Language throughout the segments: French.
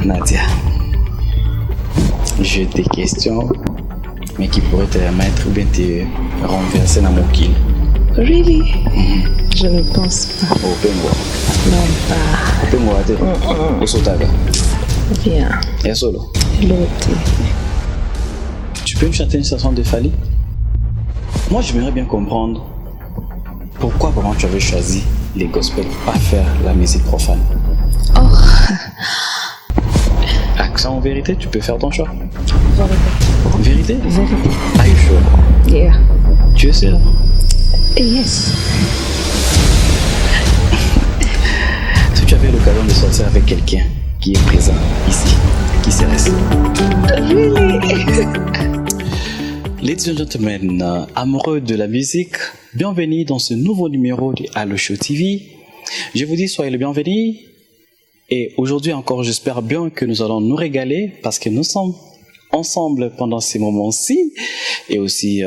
Nadia, j'ai des questions, mais qui pourraient te mettre ou bien te renverser dans mon kill. Really? Je ne pense pas. Open-moi. Non, pas. Open-moi, t'es. Osotaga. Bien. Et solo. L'autre. Tu peux me chanter une chanson de Fally? Moi, j'aimerais bien comprendre pourquoi vraiment tu avais choisi les gospels, pas faire la musique profane. Oh. Accent en vérité, tu peux faire ton choix. Vérité. Vérité? Vérité. Are you sure? Yeah. Tu es sûr? Yes. Si tu avais l'occasion de sortir avec quelqu'un qui est présent ici, qui serait-ce? Really? Ladies and gentlemen, amoureux de la musique, bienvenue dans ce nouveau numéro de Allo Show TV. Je vous dis soyez le bienvenu. Et aujourd'hui encore, j'espère bien que nous allons nous régaler parce que nous sommes ensemble pendant ces moments-ci. Et aussi,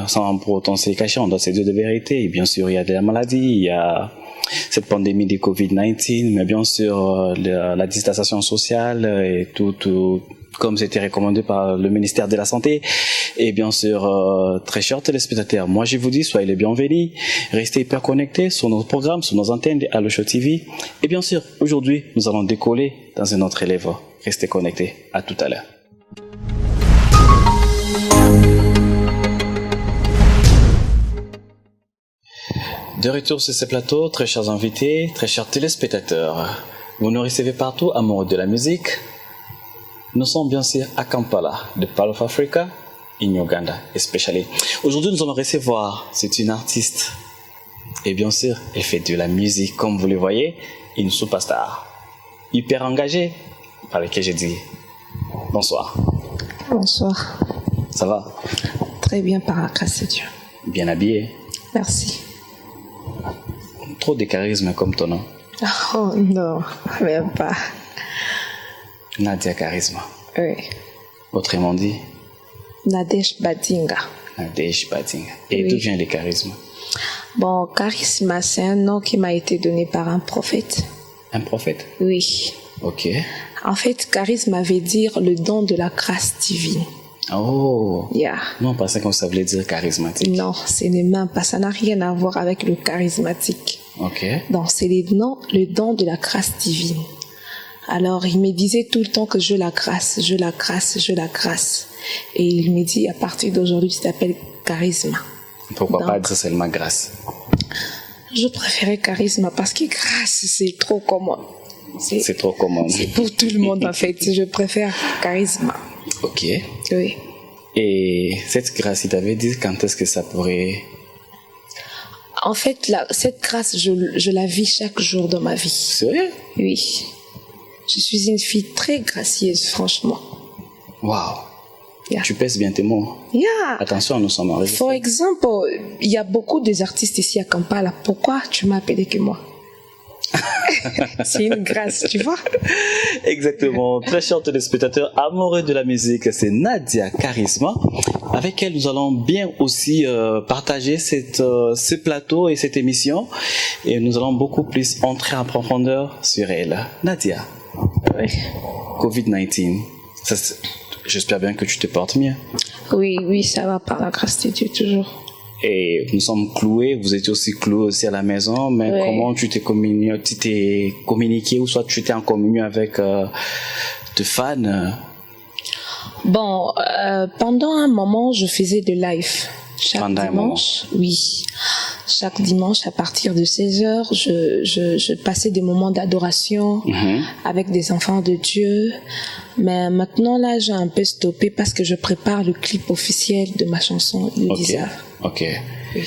sans pour autant se cacher, on doit se dire de vérité. Et bien sûr, il y a de la maladie, il y a cette pandémie de Covid-19, mais bien sûr, la distanciation sociale et tout comme c'était recommandé par le ministère de la Santé. Et bien sûr, très chers téléspectateurs, moi je vous dis, soyez les bienvenus, restez hyper connectés sur nos programmes, sur nos antennes de Allo Show TV. Et bien sûr, aujourd'hui, nous allons décoller dans un autre élève. Restez connectés, à tout à l'heure. De retour sur ce plateau, très chers invités, très chers téléspectateurs, vous nous recevez partout, amoureux de la musique. Nous sommes bien sûr à Kampala, de Pearl of Africa, in Uganda, especially. Aujourd'hui, nous allons recevoir, c'est une artiste. Et bien sûr, elle fait de la musique, comme vous le voyez, une superstar. Hyper engagée, par laquelle j'ai dit bonsoir. Bonsoir. Ça va? Très bien, par la grâce de Dieu. Bien habillée. Merci. Trop de charisme comme ton nom. Oh non, même pas. Nadia Charisma. Oui. Autrement dit, Nadesh Badinga. Nadesh Badinga. Et Oui. d'où vient le charisme? Bon, charisme, c'est un nom qui m'a été donné par un prophète. Un prophète? Oui. Ok. En fait, charisme veut dire le don de la grâce divine. Oh. Yeah. Non, parce que ça voulait dire charismatique. Non, ce n'est même pas, ça n'a rien à voir avec le charismatique. Ok. Donc, c'est le don de la grâce divine. Alors, il me disait tout le temps que je la grâce, je la grâce, je la grâce. Et il me dit, à partir d'aujourd'hui, tu t'appelles charisme. Pourquoi Donc, pas dire seulement grâce? Je préférais charisme parce que grâce, c'est trop commun. C'est trop commun. C'est pour tout le monde, en fait. Je préfère charisme. Ok. Oui. Et cette grâce, il t'avait dit quand est-ce que ça pourrait... En fait, cette grâce, je la vis chaque jour dans ma vie. Sérieux? Oui. Je suis une fille très gracieuse, franchement. Waouh. Yeah. Tu pèses bien tes mots. Yeah. Attention, nous sommes enregistrés. For example, il y a beaucoup d'artistes ici à Kampala. Pourquoi tu m'as appelé que moi? C'est une grâce, tu vois? Exactement. Très chers téléspectateurs, amoureux de la musique, c'est Nadia Charisma, avec elle nous allons bien aussi partager ce plateau et cette émission. Et nous allons beaucoup plus entrer en profondeur sur elle. Nadia, Oui. Covid-19, j'espère bien que tu te portes mieux. Oui, ça va par la grâce de Dieu toujours. Et nous sommes cloués, vous étiez aussi cloués aussi à la maison, mais Oui. comment tu t'es communiqué ou soit tu étais en communion avec tes fans? Bon, pendant un moment, je faisais des lives. Chaque Pendant un dimanche, oui. Chaque dimanche, à partir de 16h, je passais des moments d'adoration avec des enfants de Dieu. Mais maintenant, là, j'ai un peu stoppé parce que je prépare le clip officiel de ma chanson, Le Ok, Désert. ok. Oui.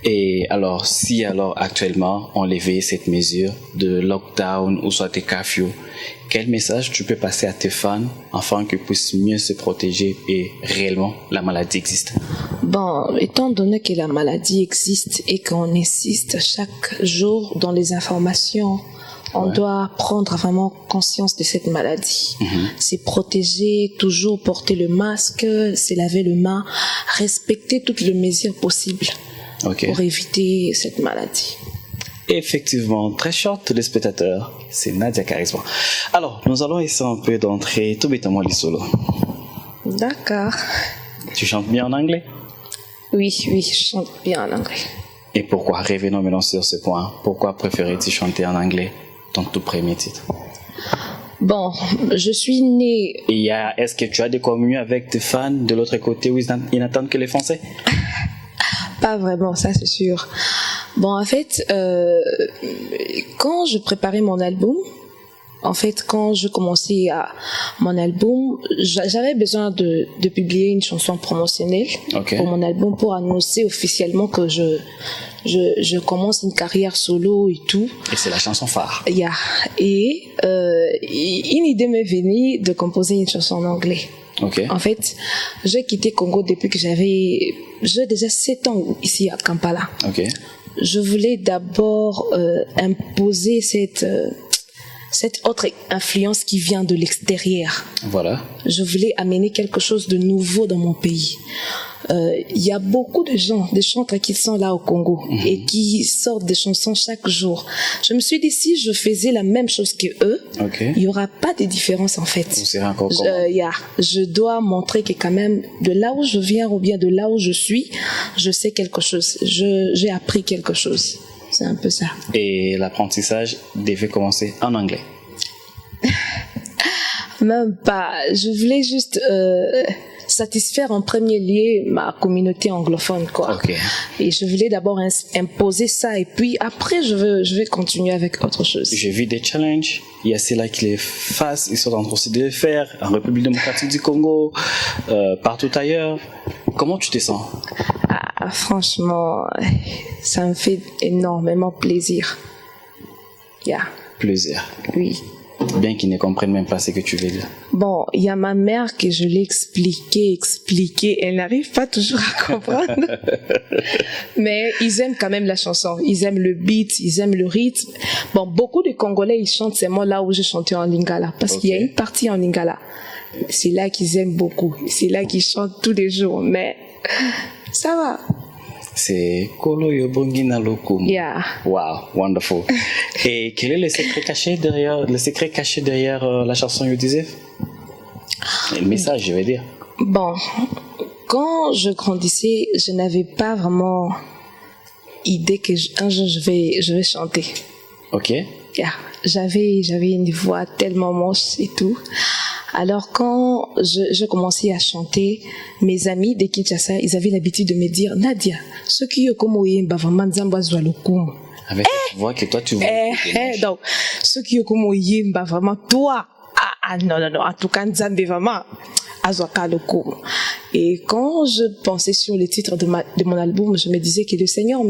Et alors, si alors actuellement on levait cette mesure de lockdown ou soit des curfew, quel message tu peux passer à tes fans afin qu'ils puissent mieux se protéger et réellement la maladie existe? Bon, étant donné que la maladie existe et qu'on insiste chaque jour dans les informations, on doit prendre vraiment conscience de cette maladie. C'est protéger, toujours porter le masque, se laver les mains, respecter toutes les mesures possibles Ok. pour éviter cette maladie. Effectivement, très short, téléspectateurs, c'est Nadia Charisma. Alors, nous allons essayer un peu d'entrer tout bêtement les solos. D'accord. Tu chantes bien en anglais? Oui, je chante bien en anglais. Et pourquoi? Revenons maintenant sur ce point. Pourquoi préférais-tu chanter en anglais, ton tout premier titre? Bon, je suis née... Est-ce que tu as des communions avec tes fans de l'autre côté où ils n'entendent que les Français? Pas vraiment, ça c'est sûr. Bon, en fait, quand je préparais mon album, quand je commençais mon album, j'avais besoin de publier une chanson promotionnelle pour mon album, pour annoncer officiellement que je commence une carrière solo et tout. Et c'est la chanson phare. Yeah. Et une idée m'est venue de composer une chanson en anglais. En fait, j'ai quitté Congo depuis que j'ai déjà 7 ans ici à Kampala. Je voulais d'abord imposer cette autre influence qui vient de l'extérieur. Voilà. Je voulais amener quelque chose de nouveau dans mon pays. Il y a beaucoup de gens, des chanteurs qui sont là au Congo et qui sortent des chansons chaque jour. Je me suis dit, si je faisais la même chose que eux, il n'y aura pas de différence en fait. Je dois montrer que quand même, de là où je viens ou bien de là où je suis, je sais quelque chose. J'ai appris quelque chose. C'est un peu ça. Et l'apprentissage devait commencer en anglais? Même pas. Je voulais juste satisfaire en premier lieu ma communauté anglophone, quoi. Et je voulais d'abord imposer ça et puis après je vais continuer avec autre chose. J'ai vu des challenges. Il y a ceux-là qui les fassent, ils sont en train de les faire en République démocratique du Congo, partout ailleurs. Comment tu te sens? Franchement, ça me fait énormément plaisir. Plaisir? Oui. Bien qu'ils ne comprennent même pas ce que tu veux dire. Bon, il y a ma mère que je l'ai expliqué, elle n'arrive pas toujours à comprendre. Mais ils aiment quand même la chanson, ils aiment le beat, ils aiment le rythme. Bon, beaucoup de Congolais, ils chantent ces mots là où je chantais en lingala, parce qu'il y a une partie en lingala. C'est là qu'ils aiment beaucoup, c'est là qu'ils chantent tous les jours, mais ça va. C'est Kolo Yobongi Nalokum. Wow, wonderful. Et quel est le secret caché derrière la chanson You Deserve? Le message, je vais dire. Bon, quand je grandissais, je n'avais pas vraiment idée que un jour je vais chanter. J'avais une voix tellement moche et tout. Alors quand je commençais à chanter, mes amis de Kinshasa, ils avaient l'habitude de me dire, Nadia, ce qui est comme oyemba vraiment nzamba zwa lokumu. Avec la voix que toi tu vois. Donc, ce qui est comme oyemba vraiment toi. Non, en tout cas nzambe vraiment azwaka lokumu. Et quand je pensais sur les titres de mon album, je me disais que le Seigneur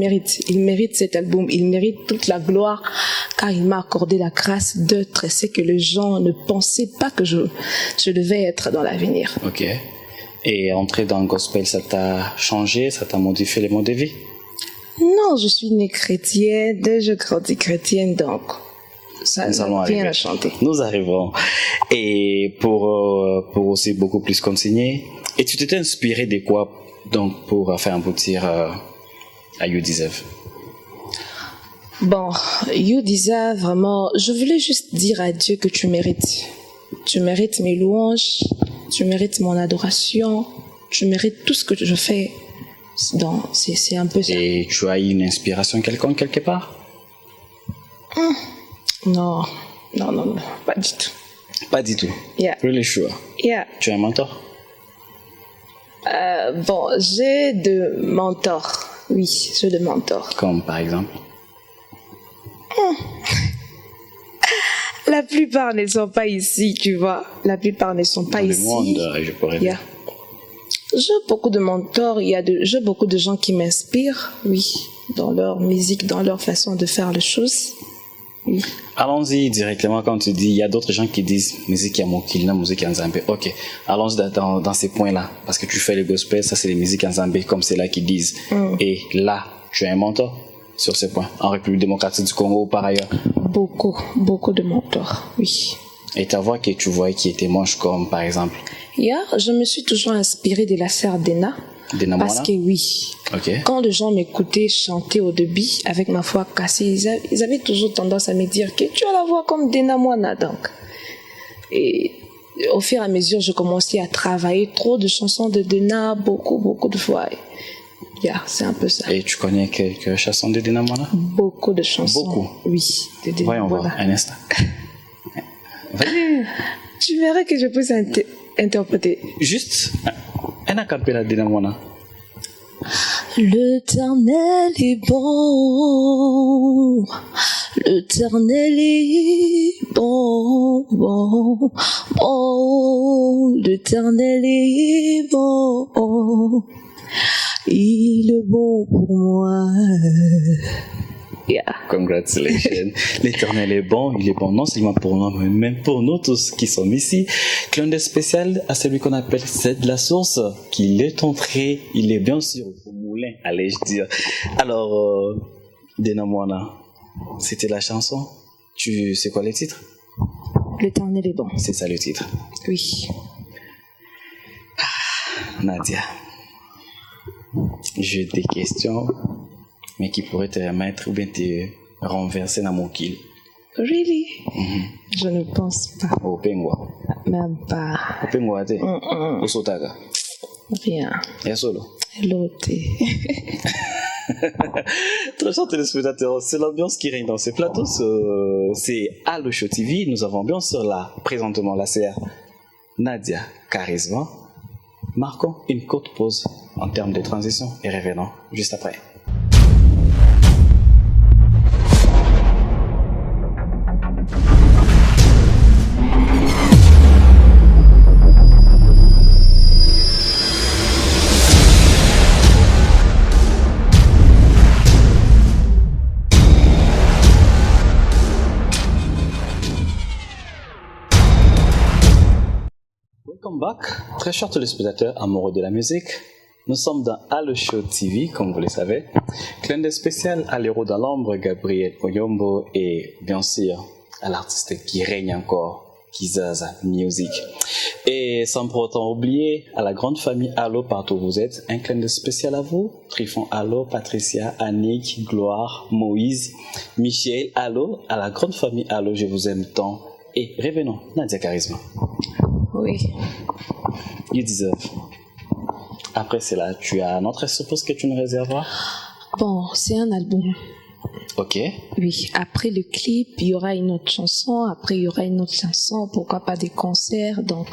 il mérite cet album, il mérite toute la gloire, car il m'a accordé la grâce d'être ce que les gens ne pensaient pas que je devais être dans l'avenir. Et entrer dans le gospel, ça t'a changé, ça t'a modifié les modes de vie? Non, je suis née chrétienne, je grandis chrétienne, donc ça n'a rien à chanter. Nous arrivons. Et pour aussi beaucoup plus continuer, et tu t'étais inspiré de quoi donc pour faire aboutir à You Deserve? Bon, You Deserve, vraiment, je voulais juste dire à Dieu que tu mérites. Tu mérites mes louanges, tu mérites mon adoration, tu mérites tout ce que je fais. Donc, c'est un peu ça. Et tu as eu une inspiration quelconque quelque part? Non, pas du tout. Pas du tout? Really sure? Tu as un mentor? Bon, j'ai de mentors. Oui, j'ai de mentors. Comme par exemple? La plupart ne sont pas ici, tu vois. La plupart ne sont pas ici. Dans le monde, je pourrais dire. J'ai beaucoup de mentors, j'ai beaucoup de gens qui m'inspirent, oui, dans leur musique, dans leur façon de faire les choses. Oui. Allons-y directement quand tu dis, il y a d'autres gens qui disent musique à Mokilna, musique à Nzambé. Allons-y dans ces points-là, parce que tu fais le gospel, ça c'est les musiques à Nzambé, comme c'est là qu'ils disent. Et là, tu as un mentor sur ces points, en République démocratique du Congo ou par ailleurs? Beaucoup de mentors, oui. Et ta voix que tu vois qui était moche comme par exemple? Je me suis toujours inspirée de la sœur Dena. Denamwana? Parce que oui, Ok. quand les gens m'écoutaient chanter au début avec ma voix cassée, ils avaient toujours tendance à me dire que tu as la voix comme Denamwana, donc. Et au fur et à mesure, je commençais à travailler trop de chansons de Dena, beaucoup de fois. Yeah, c'est un peu ça. Et tu connais quelques chansons de Denamwana? Beaucoup de chansons. Beaucoup. Oui, de Dena. Voyons voir, un instant. Vas-y. Tu verras que je peux interpréter. Juste un acapella de Denamwana. L'Éternel est bon, l'Éternel est bon, l'Éternel est bon, il est bon pour moi. Yeah. Congratulations. L'Éternel est bon, il est bon non seulement pour moi, mais même pour nous tous qui sommes ici. Clin d'œil spécial à celui qu'on appelle C'est de la source, qu'il est entré, il est bien sûr au moulin, allais-je dire. Alors, Denamwana, c'était la chanson. Tu sais quoi le titre? L'Éternel est bon. C'est ça le titre. Oui. Nadia, j'ai des questions, mais qui pourraient te remettre ou bien te renverser dans mon kill. Really? Je ne pense pas. Au pengwa. Même pas. Au pengwa, te. Au sotaga. Rien. Et solo. L'autre. Très chers téléspectateurs, c'est l'ambiance qui règne dans ces plateaux. C'est Allo Show TV. Nous avons bien sûr là, présentement, la CR Nadia Charisma. Marquons une courte pause en termes de transition et revenons juste après. Welcome back, très chers téléspectateurs amoureux de la musique. Nous sommes dans Allo Show TV, comme vous le savez. Clin d'œil spécial à l'héros dans l'ombre, Gabriel Oyombo, et bien sûr à l'artiste qui règne encore, Kizaza Music. Et sans pour autant oublier à la grande famille Allo partout où vous êtes, un clin d'œil spécial à vous, Trifon Allo, Patricia, Annick, Gloire, Moïse, Michel Allo, à la grande famille Allo, je vous aime tant. Et revenons, Nadia Charisma. Oui. You deserve. Après cela, tu as une autre surprise que tu nous réserveras? Bon, c'est un album. Ok. Oui, après le clip, il y aura une autre chanson. Après, il y aura une autre chanson. Pourquoi pas des concerts. Donc,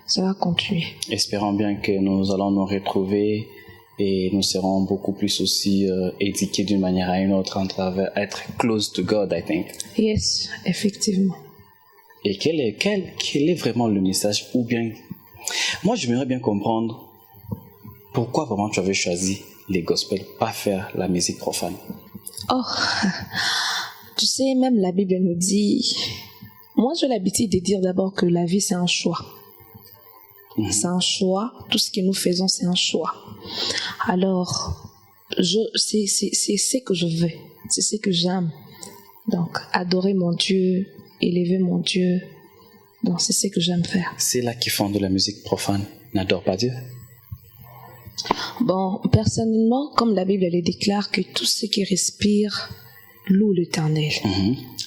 ça va continuer. Espérons bien que nous allons nous retrouver et nous serons beaucoup plus aussi éduqués d'une manière à une autre en travers être close to God, I think. Yes, effectivement. Et quel est vraiment le message ou bien... Moi, j'aimerais bien comprendre pourquoi vraiment tu avais choisi les gospels, pas faire la musique profane. Oh, tu sais, même la Bible nous dit... Moi, j'ai l'habitude de dire d'abord que la vie, c'est un choix. C'est un choix. Tout ce que nous faisons, c'est un choix. Alors, c'est ce que je veux. C'est ce que j'aime. Donc, adorer mon Dieu, élever mon Dieu. Donc, c'est ce que j'aime faire. C'est là qui font de la musique profane. N'adore pas Dieu. Bon, personnellement, comme la Bible elle déclare que tout ce qui respire loue l'Éternel.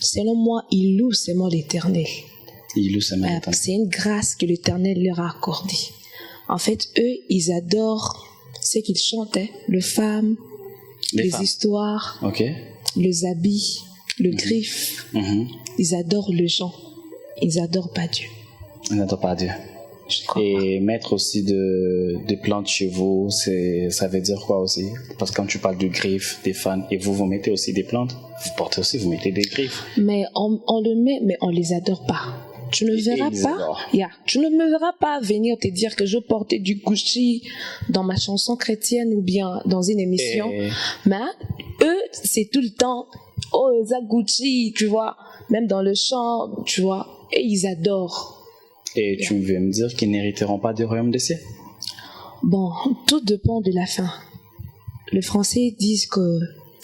Selon moi, il loue seulement l'Éternel. Il loue seulement l'Éternel. C'est une grâce que l'Éternel leur a accordée. En fait, eux, ils adorent ce qu'ils chantaient, les femmes, les histoires, les habits, le griffe. Ils adorent les gens. Ils n'adorent pas Dieu. Ils n'adorent pas Dieu. Et mettre aussi des plantes chez vous, ça veut dire quoi aussi? Parce que quand tu parles de griffes, des fans, et vous mettez aussi des plantes, vous portez aussi, vous mettez des griffes. Mais on le met, mais on les adore pas. Tu ne verras pas, tu ne me verras pas venir te dire que je portais du Gucci dans ma chanson chrétienne ou bien dans une émission. Mais eux, c'est tout le temps, oh, ça Gucci, tu vois, même dans le chant, tu vois, et ils adorent. Et tu veux me dire qu'ils n'hériteront pas du royaume des cieux? Bon, tout dépend de la fin. Les Français disent que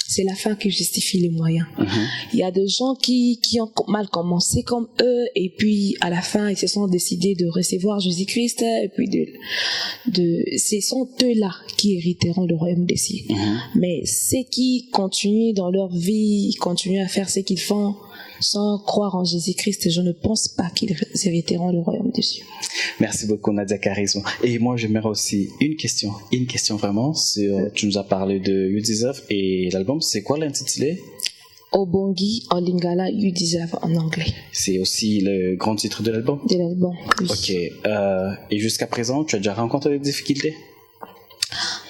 c'est la fin qui justifie les moyens. Il y a des gens qui ont mal commencé comme eux, et puis à la fin, ils se sont décidés de recevoir Jésus-Christ, et puis ce sont eux-là qui hériteront le royaume des cieux. Mais ceux qui continuent dans leur vie, continuent à faire ce qu'ils font, sans croire en Jésus-Christ, je ne pense pas qu'ils hériteront le royaume des cieux. Merci beaucoup Nadia Charisme. Et moi j'aimerais aussi une question vraiment. Tu nous as parlé de You Deserve et l'album, c'est quoi l'intitulé? Obongi en lingala, You Deserve en anglais. C'est aussi le grand titre de l'album? De l'album, oui. Ok. Et jusqu'à présent, tu as déjà rencontré des difficultés?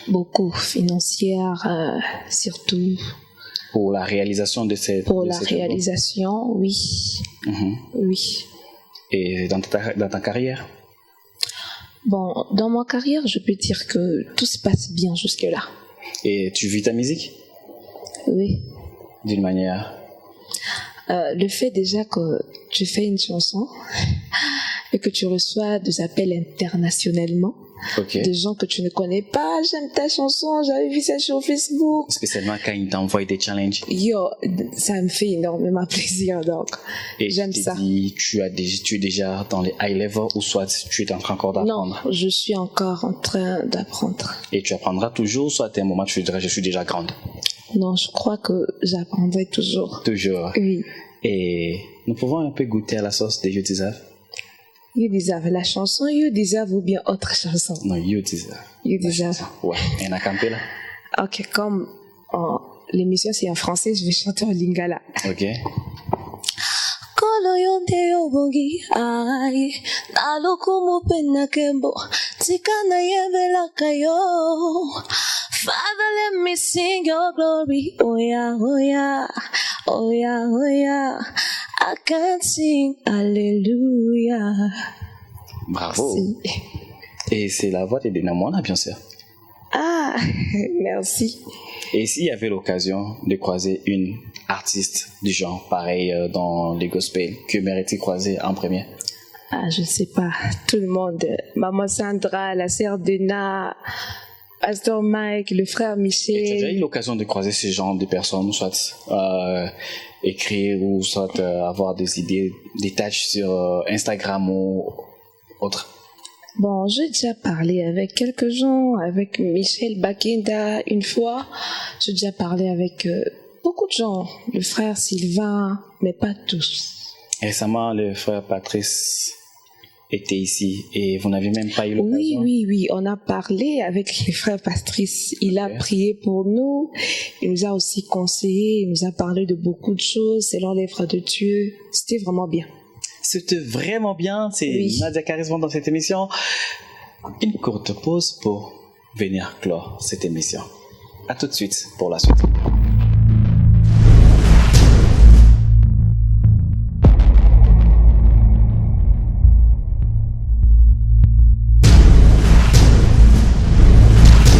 Beaucoup, financières, surtout. Pour la réalisation de cette... Pour la réalisation, oui. Oui. Et dans ta carrière? Bon, dans ma carrière, je peux dire que tout se passe bien jusque-là. Et tu vis ta musique? Oui. D'une manière? Le fait déjà que tu fais une chanson et que tu reçois des appels internationalement, des gens que tu ne connais pas, j'aime ta chanson, j'avais vu ça sur Facebook. Spécialement quand ils t'envoient des challenges. Yo, ça me fait énormément plaisir, donc et j'aime ça. Et tu es déjà dans les high level ou soit tu es en train encore d'apprendre? Non, je suis encore en train d'apprendre. Et tu apprendras toujours, soit à un moment tu diras je suis déjà grande? Non, je crois que j'apprendrai toujours. Toujours? Oui. Et nous pouvons un peu goûter à la sauce de You Deserve? You Deserve, la chanson You Deserve ou bien autre chanson? Non, You Deserve. You Deserve. Ouais, et on a campé là. Ok, comme l'émission c'est en français, je vais chanter en lingala. Ok. Kolo yonde obongi ai nalokumu pena kembo tikana yebela kayo. Father, let me sing your glory. Oh yeah, oh yeah, oh yeah, oh yeah. I can't sing Alléluia. Bravo. Merci. Et c'est la voix de Dina Moana, bien sûr. Ah, merci. Et s'il y avait l'occasion de croiser une artiste du genre, pareil dans les gospels, que mérite-t-il croiser en premier? Ah, je ne sais pas. Tout le monde. Maman Sandra, la sœur Dena, Pasteur Mike, le frère Michel. Et tu as déjà eu l'occasion de croiser ce genre de personnes, soit écrire ou soit avoir des idées, des tâches sur Instagram ou autre? Bon, j'ai déjà parlé avec quelques gens, avec Michel Bakenda une fois. J'ai déjà parlé avec beaucoup de gens, le frère Sylvain, mais pas tous. Récemment, le frère Patrice était ici et vous n'avez même pas eu l'occasion? Oui, on a parlé avec le frère Patrice. Il a prié pour nous, il nous a aussi conseillé, il nous a parlé de beaucoup de choses selon l'œuvre de Dieu. C'était vraiment bien. C'était vraiment bien, c'est Nadia Charisme dans cette émission. Une courte pause pour venir clore cette émission. À tout de suite pour la suite.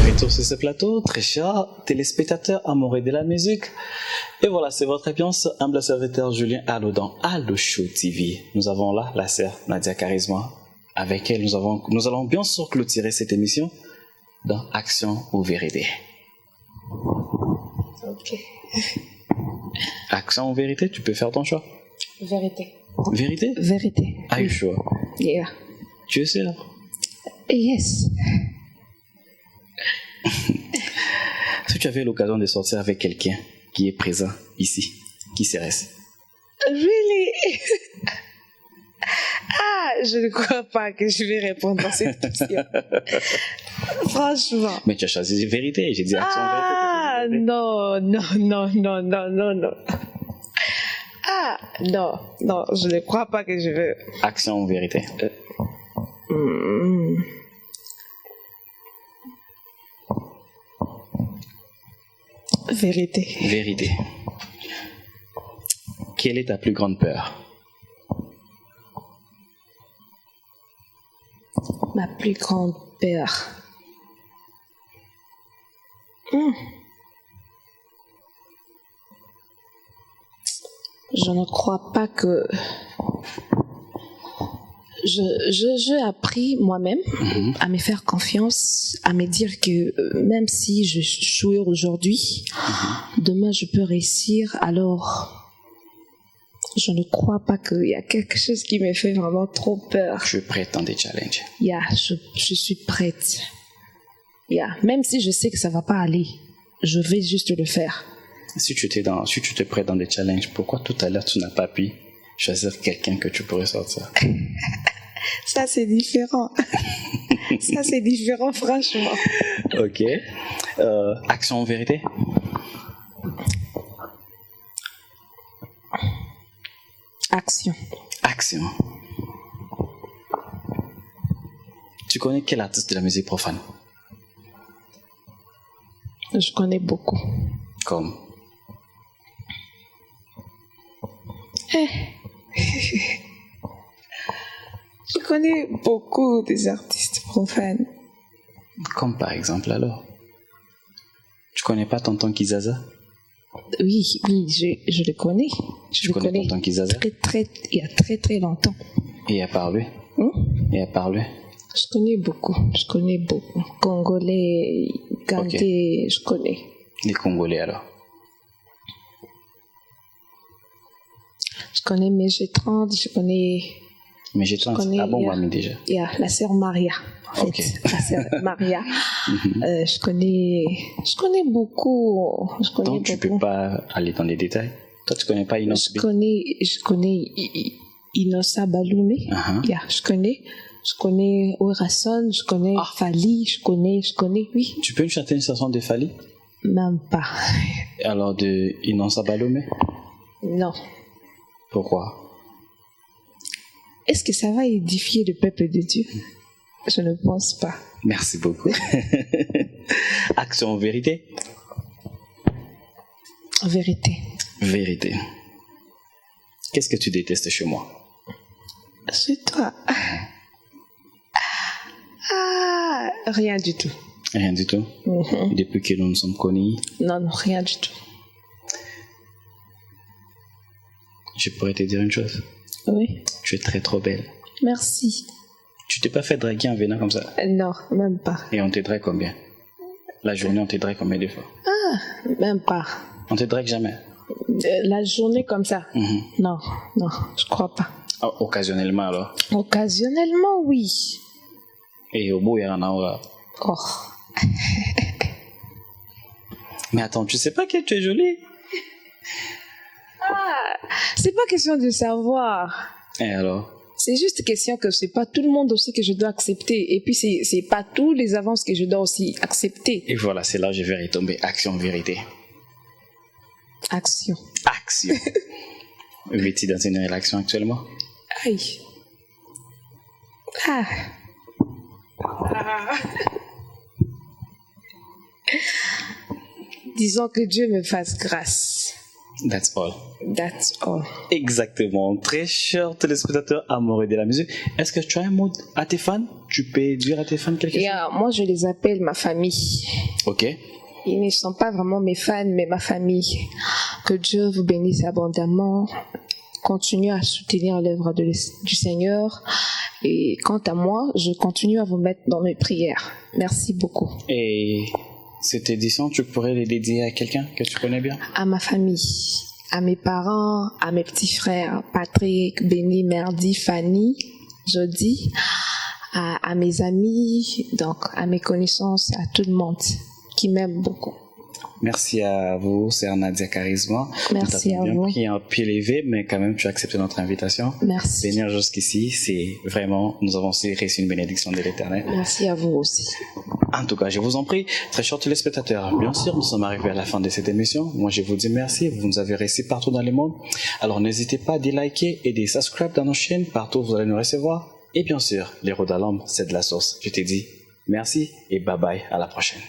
Retour sur ce plateau, très chers téléspectateurs amoureux de la musique. Et voilà, c'est votre ambiance, humble serviteur Julien Allo dans Allo Show TV. Nous avons là la sœur Nadia Charisme. Avec elle, nous allons bien sûr clôturer cette émission dans Action ou Vérité. Ok. Action ou Vérité, tu peux faire ton choix. Vérité. Vérité? Vérité. Are you sure? Yeah. Tu es sûr? Yes. Si tu avais l'occasion de sortir avec quelqu'un qui est présent ici, qui serait-ce? Really? Ah, je ne crois pas que je vais répondre à cette question. Franchement. Mais tu as choisi Vérité, j'ai dit Action ou Vérité. Ah, non. Ah, non, je ne crois pas que je veux. Action ou Vérité? Vérité. Vérité. Quelle est ta plus grande peur? Ma plus grande peur. Je ne crois pas que J'ai appris moi-même à me faire confiance, à me dire que même si je suis aujourd'hui, demain je peux réussir. Alors, je ne crois pas qu'il y a quelque chose qui me fait vraiment trop peur. Je suis prête dans des challenges. Yeah, je suis prête. Yeah. Même si je sais que ça va pas aller, je vais juste le faire. Si tu te prêtes dans des challenges, pourquoi tout à l'heure tu n'as pas pu choisir quelqu'un que tu pourrais sortir? Ça, c'est différent. Ça, c'est différent, franchement. Ok. Action en vérité? Action. Action. Tu connais quel artiste de la musique profane? Je connais beaucoup. Comme? Je connais beaucoup des artistes profanes. Comme par exemple alors? Tu connais pas Tonton Kizaza? Oui, je le connais. Je Tu connais Tonton Kizaza? Il y a très très longtemps. Et à part lui? Et à part lui? Je connais beaucoup. Congolais, Gandais, je connais. Les Congolais alors? Je connais G30, je connais... Mais j'ai tout ah bon, moi, déjà. Il y a la sœur Maria. En fait. La sœur Maria. Je connais beaucoup. Donc, tu peux pas aller dans les détails. Toi, tu connais pas Inosa? Je connais Inosa Baloumé. Yeah, je connais Orason, je connais Fali, je connais, oui. Tu peux me chanter une chanson de Fali? Même pas. Alors, de Inosa Baloumé? Non. Pourquoi? Est-ce que ça va édifier le peuple de Dieu? Je ne pense pas. Merci beaucoup. Action en vérité? Vérité. Vérité. Qu'est-ce que tu détestes chez moi? Chez toi? Rien du tout. Rien du tout? Depuis que nous nous sommes connus? Non, rien du tout. Je pourrais te dire une chose? Oui. Tu es très trop belle. Merci. Tu t'es pas fait draguer en venant comme ça? Non, même pas. Et on te drague combien? La journée, on te drague combien de fois? Même pas. On te drague jamais? La journée comme ça? Non, je crois pas. Occasionnellement alors? Occasionnellement, oui. Et au bout, il y en a là. Oh. Mais attends, tu sais pas que tu es jolie? C'est pas question de savoir. Et alors? C'est juste question que c'est pas tout le monde aussi que je dois accepter. Et puis c'est pas tous les avances que je dois aussi accepter. Et voilà, c'est là que je vais retomber. Action, vérité. Action. Action. Es-tu dans une relation actuellement? Aïe. Disons que Dieu me fasse grâce. That's all. That's all. Exactement. Très cher téléspectateur amoureux de la musique, est-ce que tu as un mot à tes fans? Tu peux dire à tes fans quelque chose? Moi, je les appelle ma famille. Ok. Ils ne sont pas vraiment mes fans, mais ma famille. Que Dieu vous bénisse abondamment. Continuez à soutenir l'œuvre du Seigneur. Et quant à moi, je continue à vous mettre dans mes prières. Merci beaucoup. Et cette édition, tu pourrais les dédier à quelqu'un que tu connais bien? À ma famille, à mes parents, à mes petits frères, Patrick, Benny, Merdi, Fanny, Jody, à mes amis, donc à mes connaissances, à tout le monde qui m'aime beaucoup. Merci à vous, c'est Nadia Charisma. Merci à vous. Bien pris un pied levé, mais quand même, tu as accepté notre invitation. Merci. Venir jusqu'ici, c'est vraiment, nous avons aussi reçu une bénédiction de l'Éternel. Merci à vous aussi. En tout cas, je vous en prie, très chers téléspectateurs, bien sûr, nous sommes arrivés à la fin de cette émission. Moi, je vous dis merci, vous nous avez reçus partout dans le monde. Alors, n'hésitez pas à liker et de subscribe dans nos chaînes, partout où vous allez nous recevoir. Et bien sûr, les Rhodes à l'ombre, c'est de la sauce. Je te dis merci et bye bye, à la prochaine.